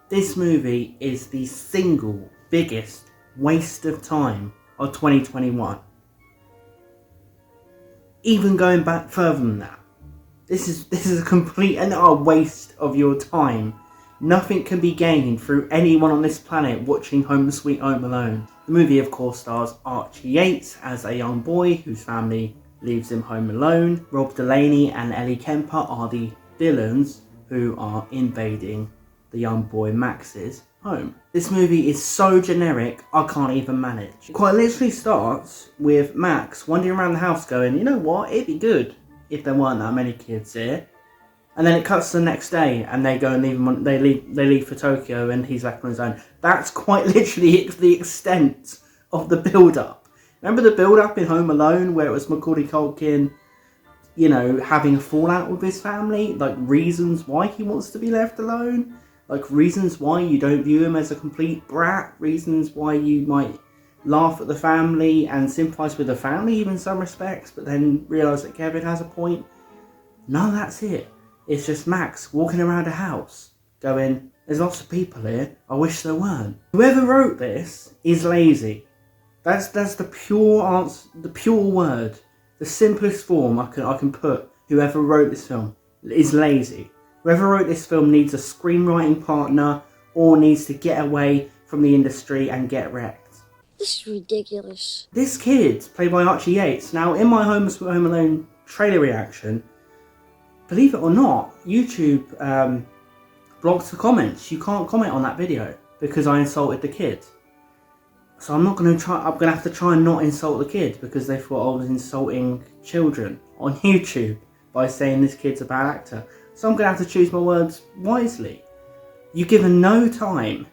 This movie is the single biggest waste of time of 2021. Even going back further than that, this is a complete and utter waste of your time. Nothing can be gained through anyone on this planet watching Home Sweet Home Alone. The movie of course stars Archie Yates as a young boy whose family leaves him home alone. Rob Delaney and Ellie Kemper are the villains who are invading the young boy Max's home. This movie is so generic, I can't even manage. It quite literally starts with Max wandering around the house going, you know what, it'd be good if there weren't that many kids here. And then it cuts to the next day and they go and they leave for Tokyo and he's left on his own. That's quite literally the extent of the build-up. Remember the build-up in Home Alone where it was Macaulay Culkin, you know, having a fallout with his family? Like reasons why he wants to be left alone? Like reasons why you don't view him as a complete brat? Reasons why you might laugh at the family and sympathise with the family even in some respects, but then realise that Kevin has a point? No, that's it. It's just Max walking around a house going, there's lots of people here, I wish there weren't. Whoever wrote this is lazy. That's the pure answer, the pure word, the simplest form I can put whoever wrote this film is lazy. Whoever wrote this film needs a screenwriting partner or needs to get away from the industry and get wrecked. This is ridiculous. This kid, played by Archie Yates, now in my Home Alone trailer reaction, believe it or not, YouTube blocks the comments. You can't comment on that video because I insulted the kid. So I'm going to have to try and not insult the kid because they thought I was insulting children on YouTube by saying this kid's a bad actor. So I'm going to have to choose my words wisely. You're given no time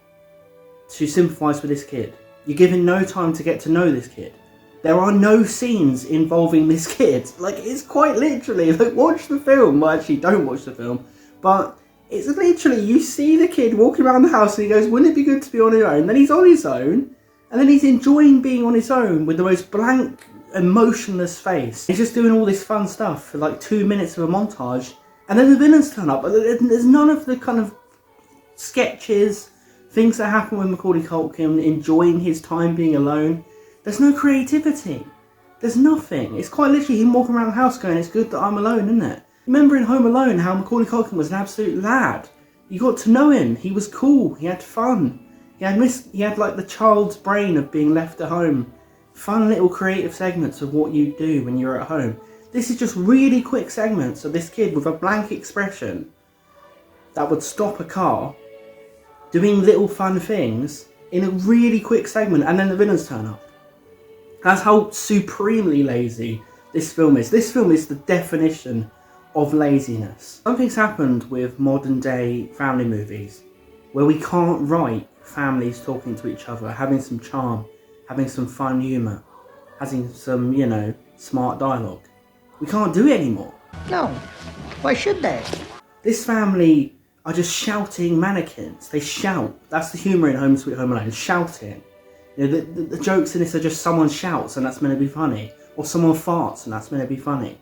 to sympathise with this kid. You're given no time to get to know this kid. There are no scenes involving this kid. Like, it's quite literally, like, watch the film. Well, actually, don't watch the film. But it's literally, you see the kid walking around the house and he goes, wouldn't it be good to be on your own? Then he's on his own. And then he's enjoying being on his own with the most blank, emotionless face. He's just doing all this fun stuff for like 2 minutes of a montage. And then the villains turn up. There's none of the kind of sketches, things that happen with Macaulay Culkin enjoying his time being alone. There's no creativity. There's nothing. It's quite literally him walking around the house going, it's good that I'm alone, isn't it? Remember in Home Alone how Macaulay Culkin was an absolute lad? You got to know him. He was cool. He had fun. He had like the child's brain of being left at home. Fun little creative segments of what you do when you're at home. This is just really quick segments of this kid with a blank expression that would stop a car doing little fun things in a really quick segment, and then the villains turn up. That's how supremely lazy this film is. This film is the definition of laziness. Something's happened with modern day family movies where we can't write families talking to each other, having some charm, having some fun humour, having some, you know, smart dialogue. We can't do it anymore. No. Why should they? This family are just shouting mannequins. They shout. That's the humour in Home Sweet Home Alone, shouting. You know, the jokes in this are just someone shouts and that's meant to be funny. Or someone farts and that's meant to be funny.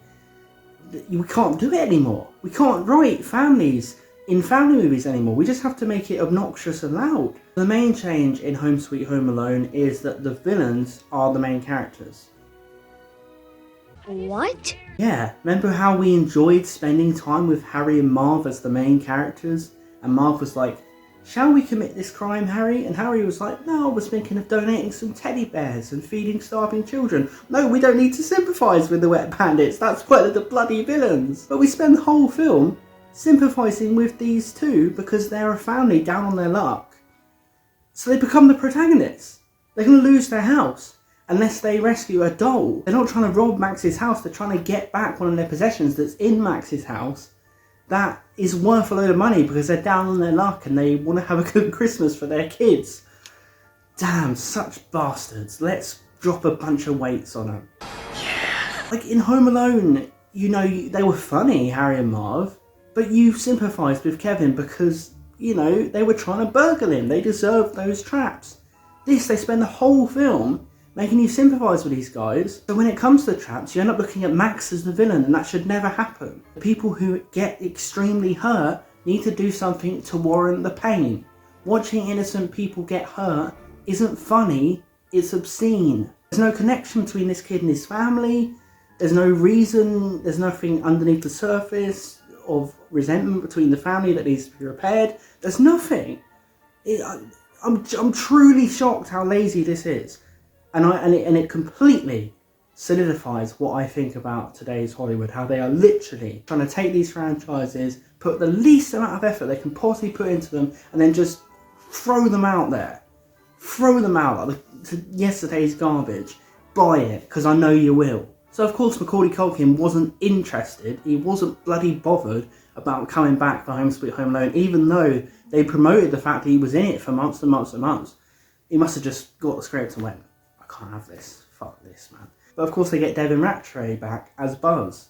We can't do it anymore. We can't write families in family movies anymore. We just have to make it obnoxious and loud. The main change in Home Sweet Home Alone is that the villains are the main characters. What? Yeah, remember how we enjoyed spending time with Harry and Marv as the main characters? And Marv was like, shall we commit this crime, Harry? And Harry was like, no, I was thinking of donating some teddy bears and feeding starving children. No, we don't need to sympathise with the wet bandits. That's one of the bloody villains. But we spend the whole film sympathising with these two because they're a family down on their luck. So they become the protagonists. They're going to lose their house unless they rescue a doll. They're not trying to rob Max's house. They're trying to get back one of their possessions that's in Max's house that is worth a load of money because they're down on their luck and they want to have a good Christmas for their kids. Damn, such bastards. Let's drop a bunch of weights on them. Yeah. Like in Home Alone, you know, they were funny, Harry and Marv, but you sympathised with Kevin because, you know, they were trying to burgle him. They deserved those traps. This, they spend the whole film making you sympathise with these guys. So when it comes to the traps, you end up looking at Max as the villain, and that should never happen. The people who get extremely hurt need to do something to warrant the pain. Watching innocent people get hurt isn't funny, it's obscene. There's no connection between this kid and his family. There's no reason, there's nothing underneath the surface of resentment between the family that needs to be repaired. There's nothing. I'm truly shocked how lazy this is. And it completely solidifies what I think about today's Hollywood, how they are literally trying to take these franchises, put the least amount of effort they can possibly put into them, and then just throw them out there. Throw them out like yesterday's garbage. Buy it, because I know you will. So of course Macaulay Culkin wasn't interested, he wasn't bloody bothered about coming back for Home Sweet Home Alone, even though they promoted the fact that he was in it for months and months and months. He must have just got the script and went, I can't have this, fuck this, man. But of course they get Devin Ratray back as Buzz,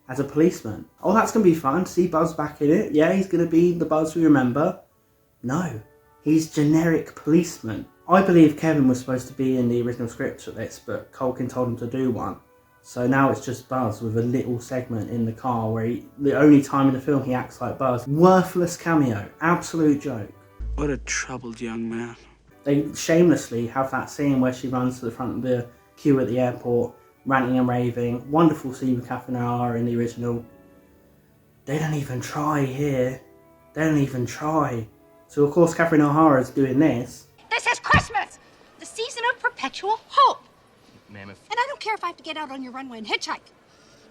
as a policeman. Oh, that's going to be fun to see Buzz back in it. Yeah, he's going to be the Buzz we remember. No, he's generic policeman. I believe Kevin was supposed to be in the original script for this, but Culkin told him to do one. So now it's just Buzz with a little segment in the car where the only time in the film he acts like Buzz. Worthless cameo, absolute joke. What a troubled young man. They shamelessly have that scene where she runs to the front of the queue at the airport, ranting and raving. Wonderful scene with Catherine O'Hara in the original. They don't even try here. They don't even try. So of course Catherine O'Hara is doing this. This is Christmas! The season of perpetual hope! Ma'am, And I don't care if I have to get out on your runway and hitchhike.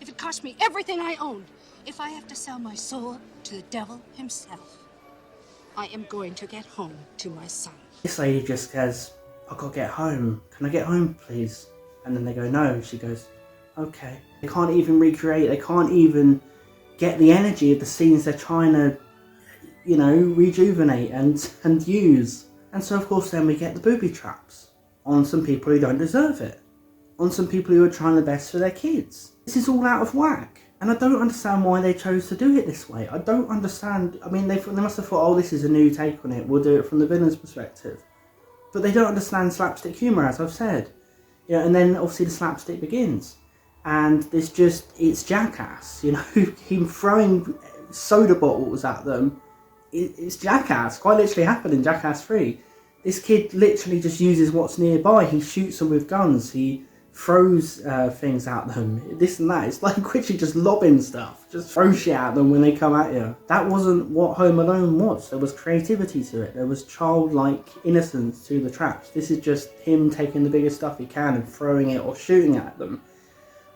If it costs me everything I own. If I have to sell my soul to the devil himself. I am going to get home to my son. This lady just says, I've got to get home. Can I get home, please? And then they go, no. She goes, okay. They can't even recreate, they can't even get the energy of the scenes they're trying to, you know, rejuvenate and use. And so, of course, then we get the booby traps on some people who don't deserve it. On some people who are trying their best for their kids. This is all out of whack. And I don't understand why they chose to do it this way. I don't understand. I mean, they must have thought, oh, this is a new take on it. We'll do it from the villain's perspective. But they don't understand slapstick humour, as I've said. You know, and then obviously the slapstick begins. And it's Jackass. You know, him throwing soda bottles at them. It's Jackass. Quite literally happened in Jackass 3. This kid literally just uses what's nearby. He shoots them with guns. He throws things at them, this and that. It's like literally just lobbing stuff, just throw shit at them when they come at you. That wasn't what Home Alone was. There was creativity to it, there was childlike innocence to the traps. This is just him taking the biggest stuff he can and throwing it or shooting at them,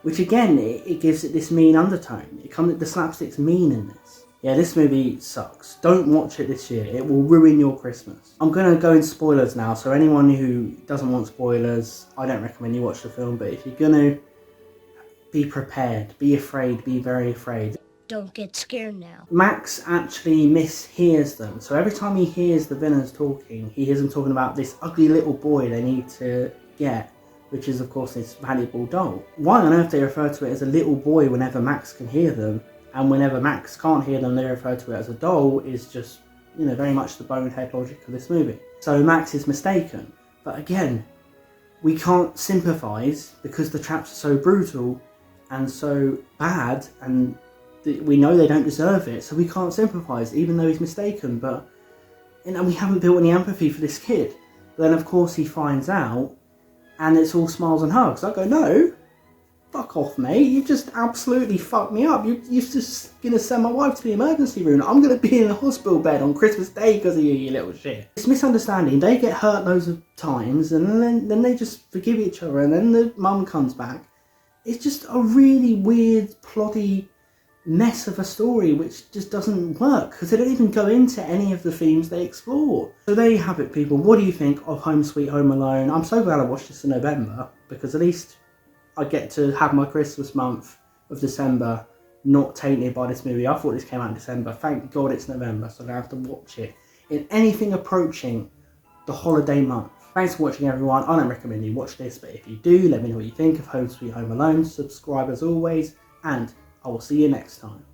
which again, it gives it this mean undertone. The slapstick's mean in this. Yeah, this movie sucks. Don't watch it this year. It will ruin your Christmas. I'm going to go in spoilers now, so anyone who doesn't want spoilers, I don't recommend you watch the film, but if you're going to, be prepared, be afraid, be very afraid. Don't get scared now. Max actually mishears them, so every time he hears the villains talking, he hears them talking about this ugly little boy they need to get, which is of course this valuable doll. Why on earth they refer to it as a little boy whenever Max can hear them? And whenever Max can't hear them, they refer to it as a doll, is just, you know, very much the bonehead logic of this movie. So Max is mistaken. But again, we can't sympathise because the traps are so brutal and so bad, and we know they don't deserve it, so we can't sympathise, even though he's mistaken. But, you know, we haven't built any empathy for this kid. But then, of course, he finds out, and it's all smiles and hugs. I go, no. Fuck off, mate. You just absolutely fucked me up. You're just going to send my wife to the emergency room. I'm going to be in a hospital bed on Christmas Day because of you, you little shit. It's misunderstanding. They get hurt loads of times and then they just forgive each other, and then the mum comes back. It's just a really weird, ploddy mess of a story which just doesn't work because they don't even go into any of the themes they explore. So there you have it, people. What do you think of Home Sweet Home Alone? I'm so glad I watched this in November because at least I get to have my Christmas month of December not tainted by this movie. I thought this came out in December. Thank God it's November, so I don't have to watch it in anything approaching the holiday month. Thanks for watching, everyone. I don't recommend you watch this, but if you do, let me know what you think of Home Sweet Home Alone. Subscribe as always, and I will see you next time.